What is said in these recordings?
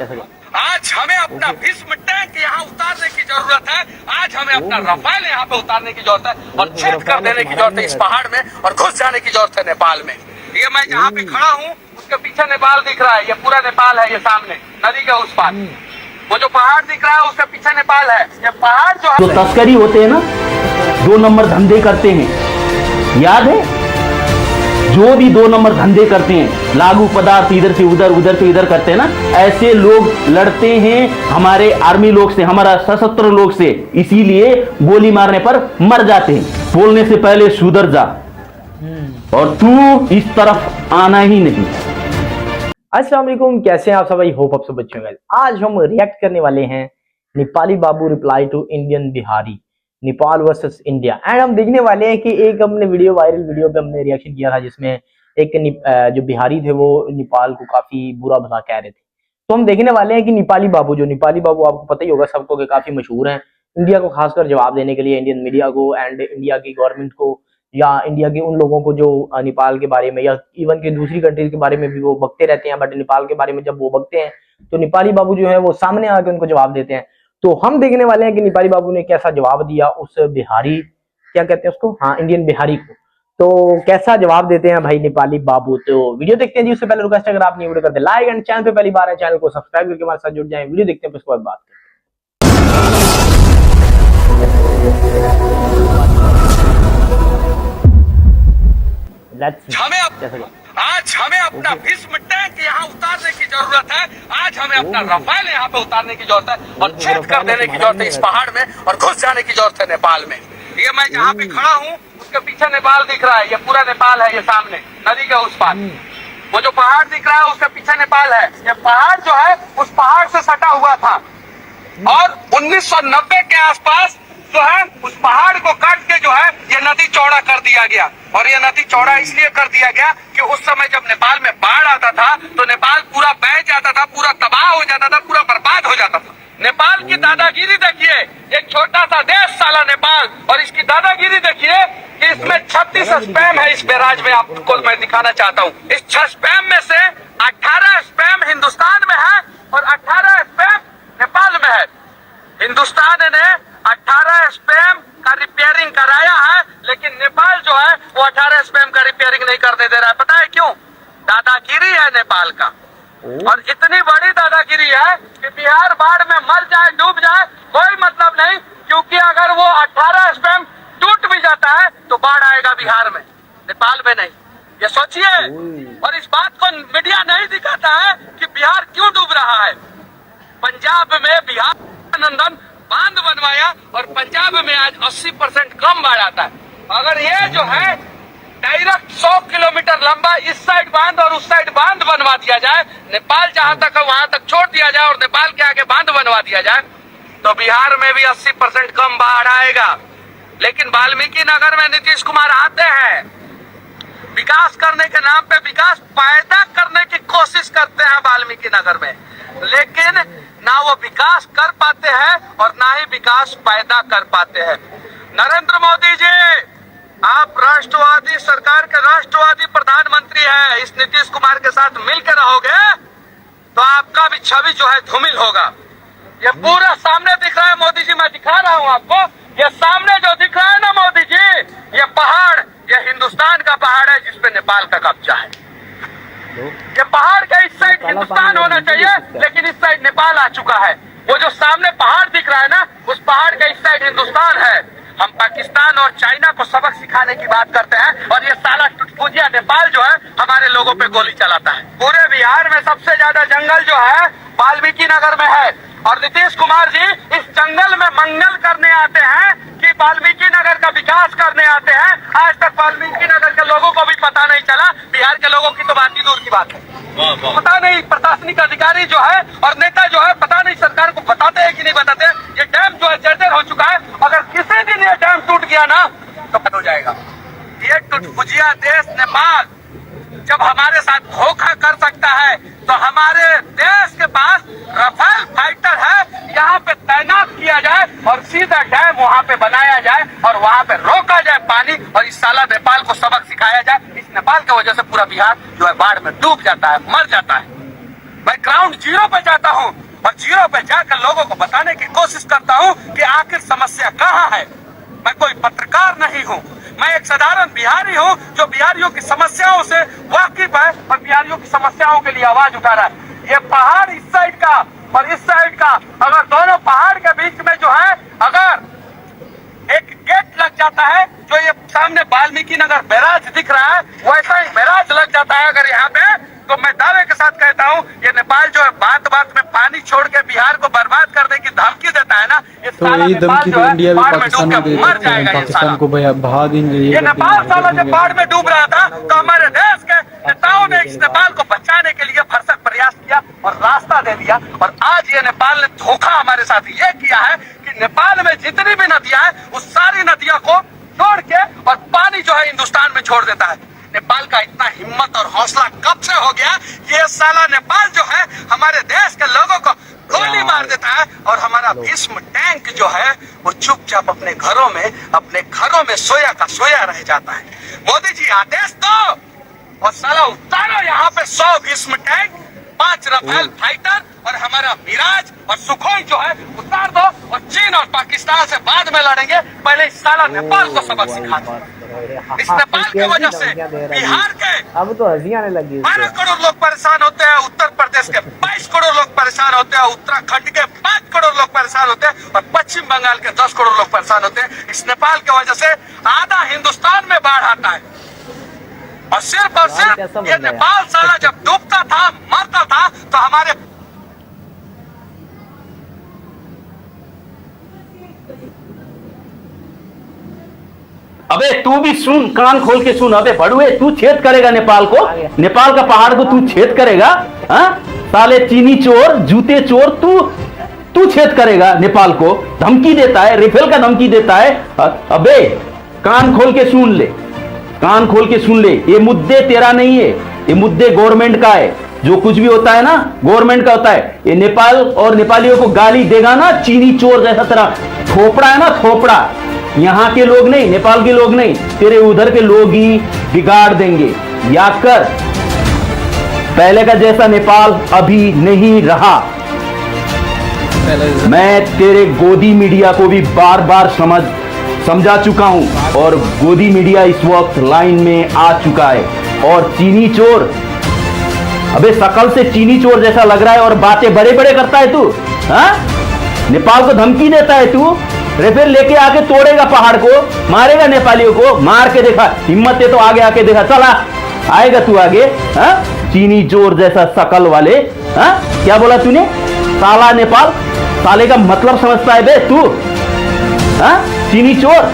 आज हमें अपना भीष्म टैंक यहाँ उतारने की जरूरत है। आज हमें अपना रफाल यहाँ पे उतारने की जरूरत है और छेद कर देने की जरूरत है इस पहाड़ में और घुस जाने की जरूरत है नेपाल में। ये मैं जहाँ पे खड़ा हूँ उसके पीछे नेपाल दिख रहा है, ये पूरा नेपाल है, ये सामने नदी के उस पार वो जो पहाड़ दिख रहा है उसके पीछे नेपाल है। ये पहाड़ जो तस्करी होते हैं ना, 2 नंबर धंधे करते हैं, याद है? जो भी 2 नंबर धंधे करते हैं, लागू पदार्थ इधर से उधर, उधर से इधर करते हैं ना, ऐसे लोग लड़ते हैं हमारे आर्मी लोग से, हमारा सशस्त्र लोग से, इसीलिए गोली मारने पर मर जाते हैं। बोलने से पहले सुधर जा और तू इस तरफ आना ही नहीं। अस्सलाम वालेकुम, कैसे हैं आप सब? आई होप आप सब अच्छे होंगे। आज हम रिएक्ट करने वाले हैं Nepali babu reply to Indian Bihari, Nepal versus India. And हम देखने वाले हैं कि एक हमने वायरल वीडियो पे हमने रिएक्शन किया था जिसमें एक जो बिहारी थे वो नेपाल को काफी बुरा भला कह रहे थे। तो हम देखने वाले हैं कि नेपाली बाबू आपको पता ही होगा सबको कि काफी मशहूर हैं इंडिया को खासकर जवाब देने के लिए, इंडियन मीडिया को एंड इंडिया की गवर्नमेंट को या इंडिया के उन लोगों को जो नेपाल के बारे में या इवन के दूसरी कंट्रीज के बारे में भी वो बकते रहते हैं। बट नेपाल के बारे में जब वो बकते हैं तो नेपाली बाबू जो है वो सामने आके उनको जवाब देते हैं। तो हम देखने वाले हैं कि नेपाली बाबू ने कैसा जवाब दिया उस बिहारी, क्या कहते हैं उसको, हाँ, इंडियन बिहारी को। तो कैसा जवाब देते हैं भाई नेपाली बाबू। तो वीडियो देखते हैं जी। उससे पहले रिक्वेस्ट, अगर आपने वीडियो कर दे लाइक एंड चैनल पे पहली बार है चैनल को सब्सक्राइब करके हमारे साथ जुड़ जाएं। वीडियो देखते हैं उसके बाद बात करते हैं। आज हमें अपना भीष्म टैंक यहाँ उतारने की जरूरत है। आज हमें अपना रफाल यहाँ पे उतारने की जरूरत है और छेद कर देने की जरूरत है इस पहाड़ में और घुस जाने की जरूरत है नेपाल में। ये मैं जहाँ पे खड़ा हूँ उसके पीछे नेपाल दिख रहा है, ये पूरा नेपाल है, ये सामने नदी के उस पार वो जो पहाड़ दिख रहा है उसके पीछे नेपाल है। ये पहाड़ जो है उस पहाड़ से सटा हुआ था और 1990 के आसपास जो है उस पहाड़ को काट के जो है ये नदी चौड़ा कर दिया गया। और ये नदी चौड़ा इसलिए कर दिया गया कि उस समय जब नेपाल में बाढ़ आता था तो नेपाल पूरा बह जाता था, पूरा तबाह हो जाता था, पूरा बर्बाद हो जाता था। नेपाल की दादागिरी देखिए, एक छोटा सा देश साला नेपाल, और इसकी दादागिरी देखिए कि इसमें 36 स्पैम है इस बैराज में। आपको मैं दिखाना चाहता हूँ, इस 6 स्पैम में से 18 स्पैम हिंदुस्तान में है और 18 स्पैम नेपाल में है। हिंदुस्तान ने 18 स्पैम का रिपेयरिंग कराया है, लेकिन नेपाल जो है वो 18 स्पैम का रिपेयरिंग नहीं करने दे रहा है। पता है क्यों? दादागिरी है नेपाल का। और इतनी बड़ी दादागिरी है कि बिहार बाढ़ में मर जाए, डूब जाए, कोई मतलब नहीं, क्योंकि अगर वो 18 स्पैम टूट भी जाता है तो बाढ़ आएगा बिहार में, नेपाल में नहीं। ये सोचिए। और इस बात को मीडिया नहीं दिखाता है कि बिहार क्यों डूब रहा है। पंजाब में बिहार नंदन बांध बनवाया और पंजाब में आज 80% कम बाढ़ आता है। अगर ये जो है डायरेक्ट 100 किलोमीटर लंबा इस साइड बांध और उस साइड बांध बनवा दिया जाए, नेपाल जहां तक है वहां तक छोड़ दिया जाए और नेपाल के आगे बांध बनवा दिया जाए, तो बिहार में भी 80% कम बाढ़ आएगा। लेकिन वाल्मीकि नगर में नीतीश कुमार आते हैं, विकास करने के नाम पे विकास पैदा करने की कोशिश करते हैं वाल्मीकि नगर में, लेकिन ना वो विकास कर पाते हैं और ना ही विकास पैदा कर पाते हैं। नरेंद्र मोदी जी, आप राष्ट्रवादी सरकार के राष्ट्रवादी प्रधानमंत्री हैं, इस नीतीश कुमार के साथ मिलकर रहोगे तो आपका भी छवि जो है धूमिल होगा। ये पूरा सामने दिख रहा है मोदी जी, मैं दिखा रहा हूँ आपको, ये सामने जो दिख रहा है ना मोदी जी, ये पहाड़, ये हिंदुस्तान का पहाड़ है जिसपे नेपाल का कब्जा है। ये पहाड़ का इस साइड हिंदुस्तान होना चाहिए, लेकिन इस साइड नेपाल आ चुका है। वो जो सामने पहाड़ दिख रहा है ना, उस पहाड़ का इस साइड हिंदुस्तान है। हम पाकिस्तान और चाइना को सबक सिखाने की बात करते हैं और ये साला टुटपुजिया नेपाल जो है हमारे लोगों पे गोली चलाता है। पूरे बिहार में सबसे ज्यादा जंगल जो है वाल्मीकि नगर में है और नीतीश कुमार जी इस जंगल में मंगल करने आते हैं कि वाल्मीकि नगर का विकास करने आते हैं। आज तक वाल्मीकि नगर के लोगों को भी पता नहीं चला, बिहार के लोगों की तो बात ही दूर की बात है। पता नहीं प्रशासनिक अधिकारी जो है और नेता जो है, पता नहीं सरकार को बताते हैं कि नहीं बताते। ये डैम जो है जर्जर हो चुका है, अगर किसी दिन ये डैम टूट गया ना तो बंद हो जाएगा। ये टुटपुजिया देश नेपाल जब हमारे साथ धोखा कर सकता है तो हमारे देश के पास रफाल फाइटर है, यहाँ पे तैनात किया जाए और सीधा डैम वहाँ पे बनाया जाए और वहाँ पे रोका जाए पानी और इस साला नेपाल को सबक सिखाया जाए। इस नेपाल की वजह से पूरा बिहार जो है बाढ़ में डूब जाता है, मर जाता है। मैं ग्राउंड जीरो पे जाता हूँ और जीरो पे जाकर लोगों को बताने की कोशिश करता हूँ कि आखिर समस्या कहाँ है। मैं कोई पत्रकार नहीं हूँ, मैं एक साधारण बिहारी हूँ जो बिहारियों की समस्याओं से वाकिफ है और बिहारियों की समस्याओं के लिए आवाज उठा रहा है। ये पहाड़ इस साइड का और इस साइड का, अगर दोनों पहाड़ के बीच में जो है अगर एक गेट लग जाता है, जो ये सामने वाल्मीकि नगर बैराज दिख रहा है वैसा ही बैराज लग जाता है अगर यहाँ पे, तो मैं दावे के साथ कहता हूँ ये नेपाल जो है बात बात में पानी छोड़ के बिहार को बर्बाद करने की धमकी देता है ना, ये तो साला यही नेपाल धमकी जो तो है इंडिया भी बाढ़ में पाकिस्तान डूब को के दे मर देते हैं, जाएगा ये पाकिस्तान साला। को भैया बहा देंगे। ये नेपाल साला जब बाढ़ में डूब रहा था तो हमारे देश के नेताओं ने इस नेपाल को बचाने के लिए भरसक प्रयास किया और रास्ता दे दिया, और आज ये नेपाल ने धोखा हमारे साथ ये किया है कि नेपाल में जितनी भी नदियां हैं उस सारी नदियों को छोड़ के और पानी जो है हिंदुस्तान में छोड़ देता है। नेपाल का इतना हिम्मत और हौसला कब से हो गया, ये साला नेपाल जो है हमारे देश के लोगों को गोली मार देता है और हमारा भीष्म टैंक जो है वो चुपचाप अपने घरों में सोया का सोया रह जाता है। मोदी जी आदेश दो और साला उतारो यहाँ पे 100 भीष्म टैंक, 5 रफेल फाइटर और हमारा मिराज और सुखोई जो है उतार दो, और चीन और पाकिस्तान से बाद में लड़ेंगे, पहले इस साला नेपाल को सबक सिखा दो। इस नेपाल की वजह से बिहार के अब तो हंसी आने लगी 12 करोड़ लोग परेशान होते हैं, उत्तर प्रदेश के 22 करोड़ लोग परेशान होते हैं, उत्तराखंड के 5 करोड़ लोग परेशान होते हैं और पश्चिम बंगाल के 10 करोड़ लोग परेशान होते हैं। इस नेपाल की वजह से आधा हिंदुस्तान में बाढ़ आता है और सिर्फ ये नेपाल साला जब डूबता था, मरता था, तो हमारे अबे तू भी सुन, कान खोल के सुन। अबे बड़ुए, तू छेद करेगा नेपाल को, नेपाल का पहाड़ को तू छेद करेगा? हाँ साले चीनी चोर, जूते चोर, तू छेद करेगा नेपाल को? धमकी देता है, रिफेल का धमकी देता है। अबे कान खोल के सुन ले, कान खोल के सुन ले। ये मुद्दे तेरा नहीं है, ये मुद्दे गवर्नमेंट का है। जो कुछ भी होता है ना गवर्नमेंट का होता है। ये नेपाल और नेपालियों को गाली देगा ना चीनी चोर जैसा तेरा थोपड़ा है ना, थोपड़ा, यहाँ के लोग नहीं, नेपाल के लोग नहीं, तेरे उधर के लोग ही बिगाड़ देंगे। याद कर, पहले का जैसा नेपाल अभी नहीं रहा। मैं तेरे गोदी मीडिया को भी बार बार समझा चुका हूं और गोदी मीडिया इस वक्त लाइन में आ चुका है। और चीनी चोर, अबे शकल से चीनी चोर जैसा लग रहा है और बातें बड़े बड़े करता है तू। हाँ, नेपाल को धमकी देता है तू, रेफेल लेके आके तोड़ेगा पहाड़ को, मारेगा नेपालियों को। मार के देखा, हिम्मत है तो आगे आके देखा, चला आएगा तू आगे। हाँ, चीनी चोर जैसा शकल वाले। हाँ, क्या बोला तूने? साला नेपाल, साले का मतलब समझता है बे तू? हाँ, चीनी चोर,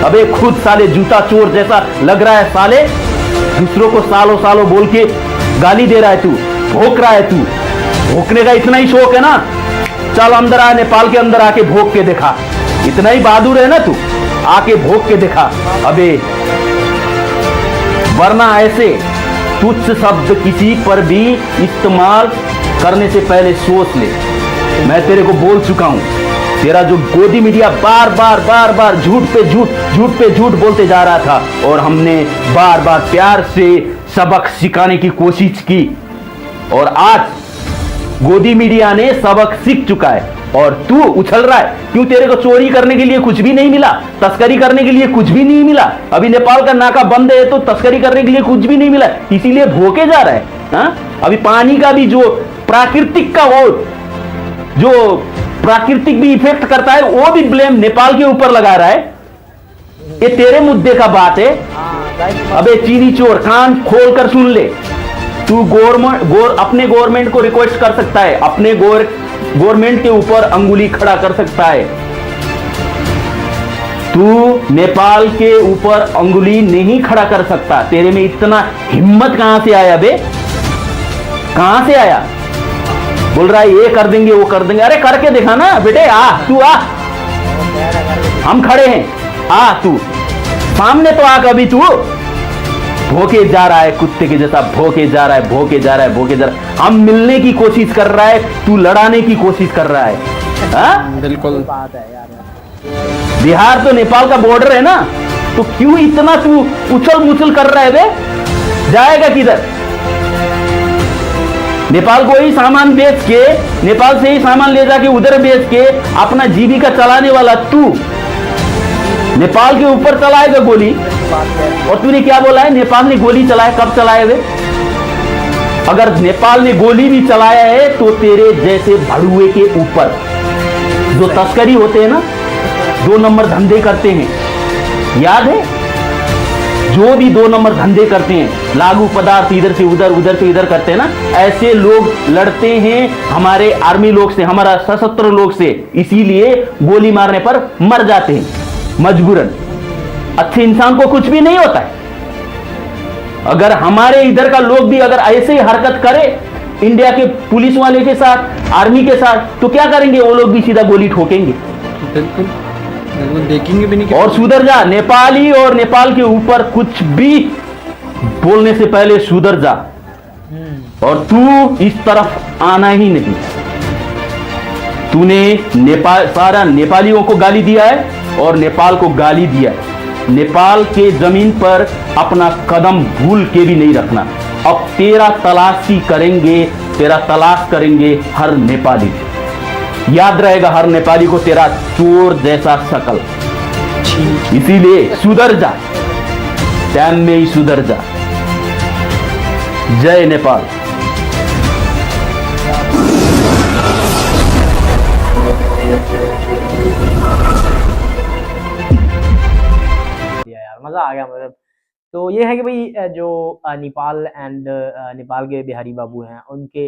अबे खुद साले जूता चोर जैसा लग रहा है साले। दूसरों को सालों सालों बोल के गाली दे रहा है तू, भोंक रहा है तू। भोंकने का इतना ही शौक है ना, चल अंदर आ, नेपाल के अंदर आके भोंक के दिखा। इतना ही बहादुर है ना तू, आके भोंक के दिखा। अबे वरना ऐसे तुच्छ शब्द किसी पर भी इस्तेमाल करने से पहले सोच ले। मैं तेरे को बोल चुका हूं, तेरा जो गोदी मीडिया बार बार झूठ पे झूठ बोलते जा रहा था और हमने बार बार प्यार से सबक सिखाने की कोशिश की और आज गोदी मीडिया ने सबक सीख चुका है और तू उछल रहा है। क्यों? तेरे को चोरी करने के लिए कुछ भी नहीं मिला, तस्करी करने के लिए कुछ भी नहीं मिला। अभी नेपाल का नाका बंद है तो तस्करी करने के लिए कुछ भी नहीं मिला, इसीलिए भोंके जा रहा है। हाँ? अभी पानी का भी जो प्राकृतिक का वो जो प्राकृतिक भी इफेक्ट करता है वो भी ब्लेम नेपाल के ऊपर लगा रहा है। ये तेरे मुद्दे का बात है। अबे चीनी चोर, कान खोल कर सुन ले। तू अपने गवर्नमेंट को रिक्वेस्ट कर सकता है, अपने गवर्नमेंट के ऊपर अंगुली खड़ा कर सकता है। तू नेपाल के ऊपर अंगुली नहीं खड़ा कर सकता। तेरे में इतना हिम्मत कहां से आया बे? कहां से आया? बोल रहा है ये कर देंगे वो कर देंगे। अरे करके दिखा ना बेटे, आ तू आ, हम खड़े हैं, आ तू सामने तो आ। कभी तू भोके जा रहा है, कुत्ते के जैसा भोके जा रहा है। हम मिलने की कोशिश कर रहा है, तू लड़ाने की कोशिश कर रहा है। हाँ? बिल्कुल बात है यार। बिहार तो नेपाल का बॉर्डर है ना, तो क्यों इतना तू उछल मुछल कर रहा है बे? जाएगा किधर? नेपाल को ही सामान बेच के, नेपाल से ही सामान ले जाके उधर बेच के अपना जीविका चलाने वाला तू नेपाल के ऊपर चलाएगा गोली। और तूने क्या बोला है, नेपाल ने गोली चलाया, कब चलाया वे? अगर नेपाल ने गोली भी चलाया है तो तेरे जैसे भड़ुए के ऊपर जो तस्करी होते हैं ना, 2 नंबर धंधे करते हैं, याद है? जो भी 2 नंबर धंधे करते हैं, लागू पदार्थ इधर से उधर, उधर से इधर करते हैं ना, ऐसे लोग लड़ते हैं हमारे आर्मी लोग से, हमारा सशस्त्र लोग से, इसीलिए गोली मारने पर मर जाते हैं मजबूरन। अच्छे इंसान को कुछ भी नहीं होता है। अगर हमारे इधर का लोग भी अगर ऐसे ही हरकत करे इंडिया के पुलिस वाले के साथ, आर्मी के साथ, तो क्या करेंगे वो लोग भी? सीधा गोली ठोकेंगे। बिल्कुल देखेंगे भी नहीं। और सुधर जा, नेपाली और नेपाल के ऊपर कुछ भी बोलने से पहले सुधर जा। और तू इस तरफ आना ही नहीं। तूने नेपाल, सारा नेपालियों को गाली दिया है और नेपाल को गाली दिया है। नेपाल के जमीन पर अपना कदम भूल के भी नहीं रखना। अब तेरा तलाशी करेंगे, तेरा तलाश करेंगे हर नेपाली। याद रहेगा हर नेपाली को तेरा चोर जैसा शकल। इसीलिए सुधर जा, टाइम में ही सुधर जा। जय नेपाल। यार मजा आ गया। मतलब तो ये है कि भाई जो नेपाल एंड नेपाल के बिहारी बाबू हैं, उनके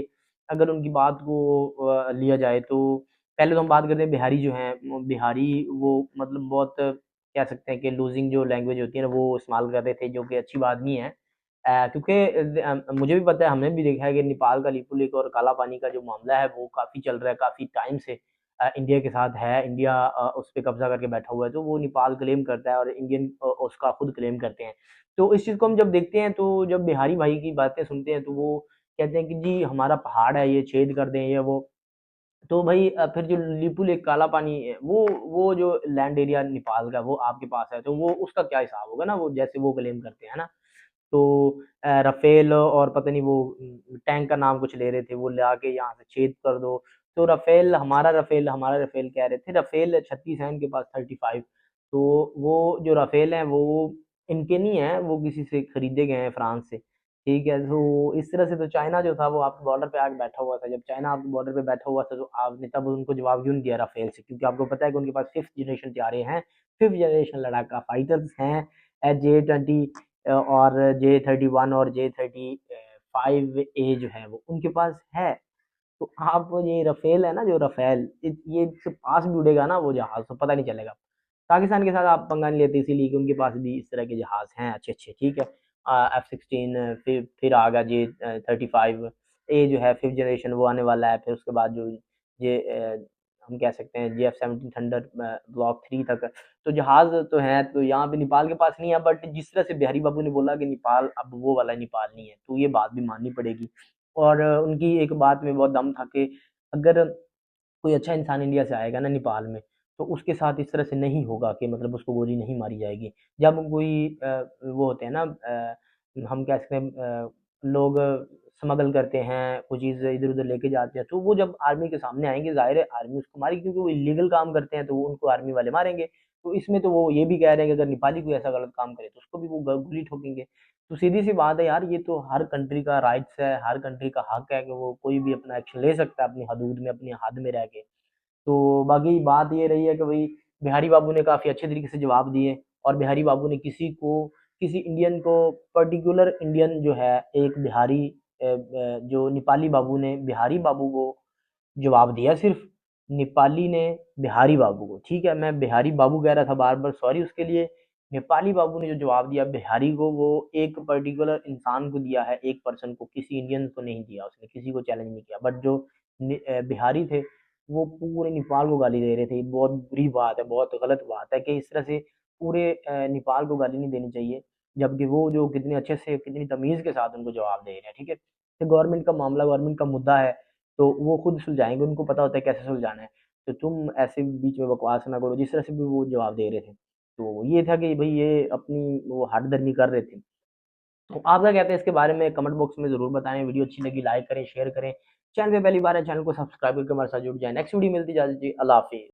अगर उनकी बात को लिया जाए तो पहले तो हम बात करते हैं बिहारी जो हैं, बिहारी वो मतलब बहुत कह सकते हैं कि लूजिंग जो लैंग्वेज होती है ना, वो इस्तेमाल कर रहे थे, जो कि अच्छी बात नहीं है। क्योंकि मुझे भी पता है, हमने भी देखा है कि नेपाल का लिपु लेक और काला पानी का जो मामला है वो काफ़ी चल रहा है, काफ़ी टाइम से इंडिया के साथ है। इंडिया उस पर कब्जा करके बैठा हुआ है, तो वो नेपाल क्लेम करता है और इंडियन उसका खुद क्लेम करते हैं। तो इस चीज़ को हम जब देखते हैं, तो जब बिहारी भाई की बातें सुनते हैं, तो वो कहते हैं कि जी हमारा पहाड़ है, ये छेद कर दें, ये वो। तो भाई फिर जो लिपु लेक काला पानी है, वो जो लैंड एरिया नेपाल का वो आपके पास है, तो वो उसका क्या हिसाब होगा ना, वो जैसे वो क्लेम करते हैं ना। तो राफेल और पता नहीं वो टैंक का नाम कुछ ले रहे थे, वो ले आके यहाँ से छेद कर दो। तो हमारा राफेल कह रहे थे, राफेल 36 है इनके पास, 35। तो वो जो राफेल हैं वो इनके नहीं है, वो किसी से खरीदे गए हैं, फ्रांस से। ठीक है, तो इस तरह से तो चाइना जो था वो आपके बॉर्डर पे आके बैठा हुआ था। जब चाइना आपके बॉर्डर पे बैठा हुआ था, तो आपने तब उनको जवाब क्यों नहीं दिया राफेल से? क्योंकि आपको पता है कि उनके पास 5th जनरेशन तैयारे हैं, 5th जनरेशन लड़ाका फाइटर्स हैं, J-20 और J-31 और J-35A जो है वो उनके पास है। तो आप ये राफेल है ना, जो राफेल, ये इसके पास भी उड़ेगा ना वो जहाज, तो पता नहीं चलेगा। पाकिस्तान के साथ आप पंगा नहीं लेते, इसीलिए कि उनके पास भी इस तरह के जहाज हैं अच्छे अच्छे। ठीक है, F-16, फिर आ गया J-35A जो है 5th जनरेशन, वो आने वाला है। फिर उसके बाद जो ये हम कह सकते हैं J-F-17 थंडर ब्लॉक 3 तक। तो जहाज तो हैं, तो यहाँ पे नेपाल के पास नहीं है। बट जिस तरह से बिहारी बाबू ने बोला कि नेपाल अब वो वाला नेपाल नहीं है, तो ये बात भी माननी पड़ेगी। और उनकी एक बात में बहुत दम था कि अगर कोई अच्छा इंसान इंडिया से आएगा ना नेपाल में, तो उसके साथ इस तरह से नहीं होगा कि मतलब उसको गोली नहीं मारी जाएगी। जब कोई वो होते हैं ना, हम कह सकते हैं लोग स्मगल करते हैं, कोई चीज़ इधर-उधर लेके जाते हैं, तो वो जब आर्मी के सामने आएँगे, ज़ाहिर है आर्मी उसको मारेगी, क्योंकि वो इल्लीगल काम करते हैं, तो वो उनको आर्मी वाले मारेंगे। तो इसमें तो वो ये भी कह रहे हैं कि अगर नेपाली कोई ऐसा गलत काम करे, तो उसको भी वो ग गोली ठोकेंगे। तो सीधी-सी बात है यार, ये तो हर कंट्री का राइट्स है, हर कंट्री का हक है कि वो कोई भी अपना एक्शन ले सकता है अपनी हदूद में, अपनी हद में रह के। तो बाकी बात ये रही है कि भई बिहारी बाबू ने काफ़ी अच्छे तरीके से जवाब दिए, और बिहारी बाबू ने किसी इंडियन को, पर्टिकुलर इंडियन जो है, एक बिहारी जो नेपाली बाबू ने बिहारी बाबू को जवाब दिया सिर्फ़, नेपाली ने बिहारी बाबू को। ठीक है, मैं बिहारी बाबू कह रहा था बार-बार, सॉरी उसके लिए। नेपाली बाबू ने जो जवाब दिया बिहारी को, वो एक पर्टिकुलर इंसान को दिया है, एक पर्सन को, किसी इंडियन को नहीं दिया उसने, किसी को चैलेंज नहीं किया। बट जो बिहारी थे, वो पूरे नेपाल को गाली दे रहे थे। बहुत बुरी बात है, बहुत गलत बात है कि इस तरह से पूरे नेपाल को गाली नहीं देनी चाहिए, जबकि वो जो कितने अच्छे से, कितनी तमीज़ के साथ उनको जवाब दे रहे हैं, ठीक है? तो गवर्नमेंट का मामला, गवर्नमेंट का मुद्दा है, तो वो खुद सुलझाएँगे, उनको पता होता है कैसे सुलझाना है। तो तुम ऐसे बीच में बकवास ना करो, जिस तरह से भी वो जवाब दे रहे थे। तो ये था कि भई ये अपनी वो हठधर्मी कर रहे थे। तो आप क्या कहते हैं इसके बारे में कमेंट बॉक्स में जरूर बताएं। वीडियो अच्छी लगी लाइक करें, शेयर करें, चैनल पे पहली बार है चैनल को सब्सक्राइब करके हमारे साथ जुड़ जाए। नेक्स्ट वीडियो मिलती जाती है, अल्लाह हाफिज़।